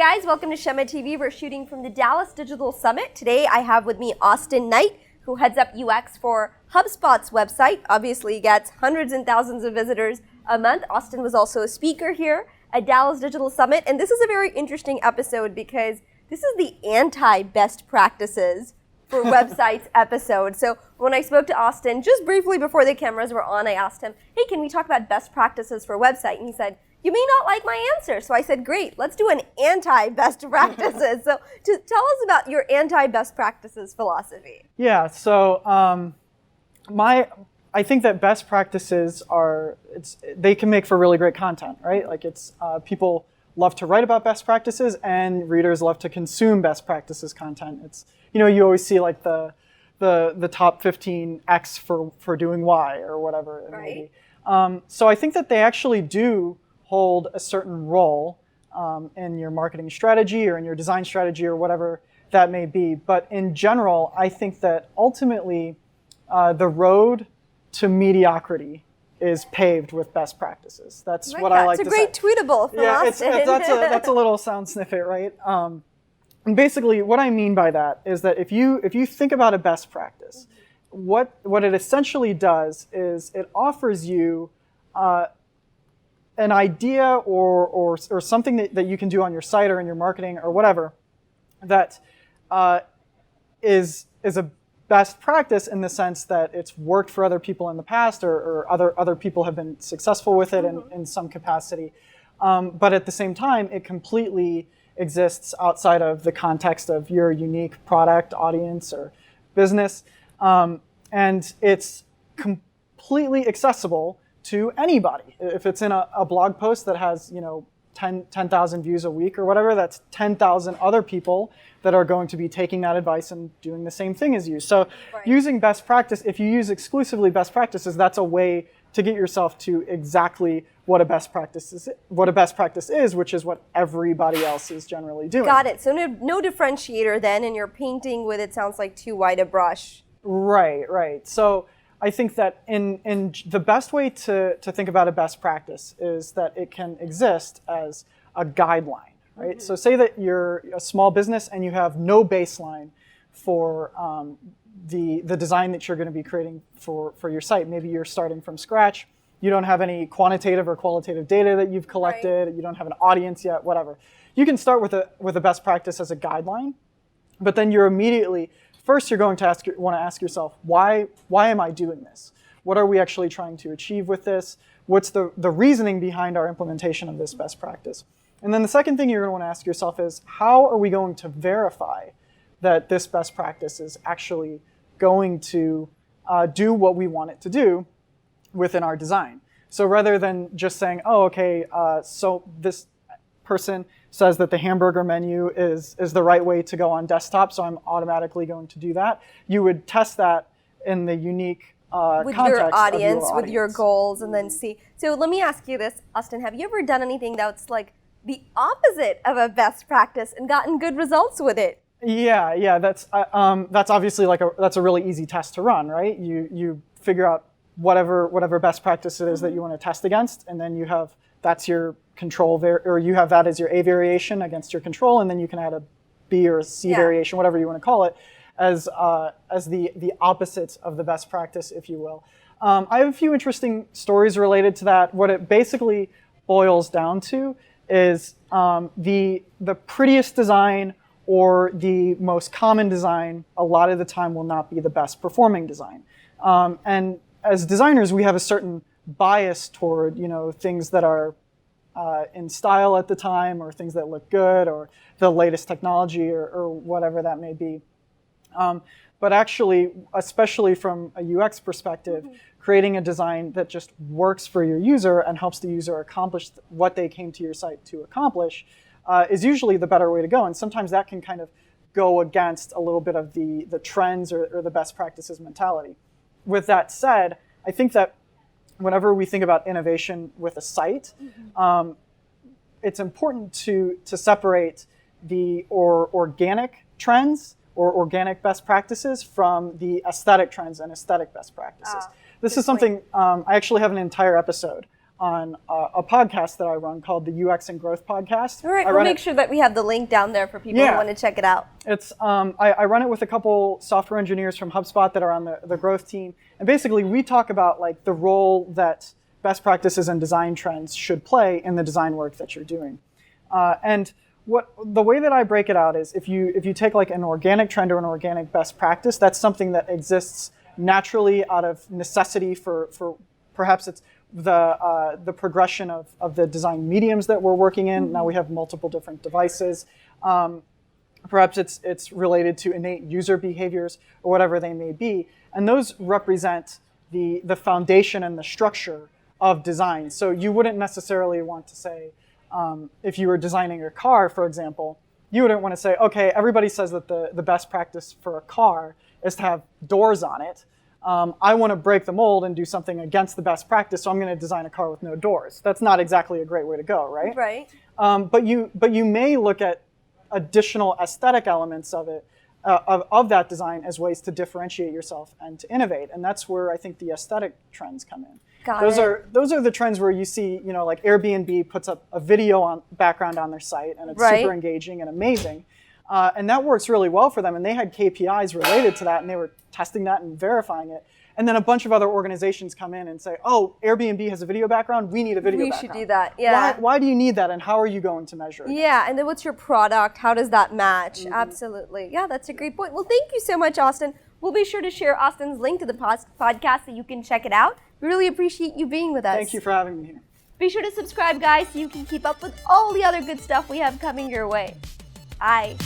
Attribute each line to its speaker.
Speaker 1: guys, welcome to Shama TV. We're shooting from the Dallas Digital Summit. Today I have with me Austin Knight, who heads up UX for Hubspot's website. Obviously gets hundreds and thousands of visitors a month. Austin was also a speaker here at Dallas Digital Summit, and this is a very interesting episode because this is the anti-best practices for websites episode. So when I spoke to Austin, just briefly before the cameras were on, I asked him, hey, can we talk about best practices for website? And he said, you may not like my answer. So I said, great, let's do an anti-best practices. So tell us about your anti-best practices philosophy.
Speaker 2: Yeah, so I think that best practices they can make for really great content, right? Like people love to write about best practices and readers love to consume best practices content. It's, you always see like the top 15 X for doing Y or whatever it may be. So I think that they actually do hold a certain role in your marketing strategy or in your design strategy or whatever that may be. But in general, I think that ultimately the road to mediocrity is paved with best practices. That's what I like to say.
Speaker 1: It's a great tweetable from Austin.
Speaker 2: That's a little sound snippet, right? And basically, what I mean by that is that if you think about a best practice, what it essentially does is it offers you an idea or something that you can do on your site or in your marketing or whatever that is a best practice in the sense that it's worked for other people in the past or other people have been successful with it in some capacity. But at the same time, it completely exists outside of the context of your unique product, audience, or business. And it's completely accessible to anybody. If it's in a blog post that has 10,000 views a week or whatever, that's 10,000 other people that are going to be taking that advice and doing the same thing as you. So using best practice, if you use exclusively best practices, that's a way to get yourself to exactly what a best practice is, which is what everybody else is generally doing.
Speaker 1: Got it. So no differentiator then, and you're painting with, it sounds like, too wide a brush.
Speaker 2: Right. So I think that in the best way to think about a best practice is that it can exist as a guideline, right? Mm-hmm. So say that you're a small business and you have no baseline for the design that you're going to be creating for your site. Maybe you're starting from scratch. You don't have any quantitative or qualitative data that you've collected. Right. You don't have an audience yet, whatever. You can start with a best practice as a guideline, but then you're immediately first, you're going to want to ask yourself, why am I doing this? What are we actually trying to achieve with this? What's the reasoning behind our implementation of this best practice? And then the second thing you're going to want to ask yourself is, how are we going to verify that this best practice is actually going to do what we want it to do within our design? So rather than just saying, oh, okay, so this person says that the hamburger menu is the right way to go on desktop, so I'm automatically going to do that. You would test that in the unique
Speaker 1: with
Speaker 2: context
Speaker 1: your audience,
Speaker 2: of your
Speaker 1: with your goals, and then see. So let me ask you this, Austin, have you ever done anything that's like the opposite of a best practice and gotten good results with it?
Speaker 2: Yeah, that's obviously that's a really easy test to run, right? You figure out whatever best practice it is that you want to test against, and then that's your control or you have that as your A variation against your control, and then you can add a B or a C variation, whatever you want to call it, as the opposite of the best practice, if you will. I have a few interesting stories related to that. What it basically boils down to is the prettiest design or the most common design a lot of the time will not be the best performing design. And as designers, we have a certain bias toward things that are in style at the time, or things that look good, or the latest technology, or whatever that may be. But actually, especially from a UX perspective, creating a design that just works for your user and helps the user accomplish what they came to your site to accomplish is usually the better way to go. And sometimes that can kind of go against a little bit of the trends or the best practices mentality. With that said, I think that whenever we think about innovation with a site, it's important to separate the organic trends or organic best practices from the aesthetic trends and aesthetic best practices. This is something, I actually have an entire episode on a podcast that I run called the UX and Growth Podcast.
Speaker 1: All right, we'll make sure that we have the link down there for people who want to check it out.
Speaker 2: It's I run it with a couple software engineers from Hubspot that are on the growth team, and basically we talk about like the role that best practices and design trends should play in the design work that you're doing. And the way that I break it out is if you take like an organic trend or an organic best practice, that's something that exists naturally out of necessity for perhaps it's the progression of the design mediums that we're working in. Now we have multiple different devices. Perhaps it's related to innate user behaviors or whatever they may be. And those represent the foundation and the structure of design. So you wouldn't necessarily want to say, if you were designing a car, for example, you wouldn't want to say, okay, everybody says that the best practice for a car is to have doors on it. I want to break the mold and do something against the best practice, so I'm going to design a car with no doors. That's not exactly a great way to go, right?
Speaker 1: Right.
Speaker 2: But you may look at additional aesthetic elements of it, of that design as ways to differentiate yourself and to innovate, and that's where I think the aesthetic trends come in. Those are the trends where you see, like Airbnb puts up a video background on their site, and it's super engaging and amazing. And that works really well for them. And they had KPIs related to that, and they were testing that and verifying it. And then a bunch of other organizations come in and say, oh, Airbnb has a video background. We need a video background.
Speaker 1: We should do that, yeah.
Speaker 2: Why do you need that, and how are you going to measure it?
Speaker 1: Yeah, and then what's your product? How does that match? Absolutely. Yeah, that's a great point. Well, thank you so much, Austin. We'll be sure to share Austin's link to the podcast so you can check it out. We really appreciate you being with us.
Speaker 2: Thank you for having me here.
Speaker 1: Be sure to subscribe, guys, so you can keep up with all the other good stuff we have coming your way. Bye.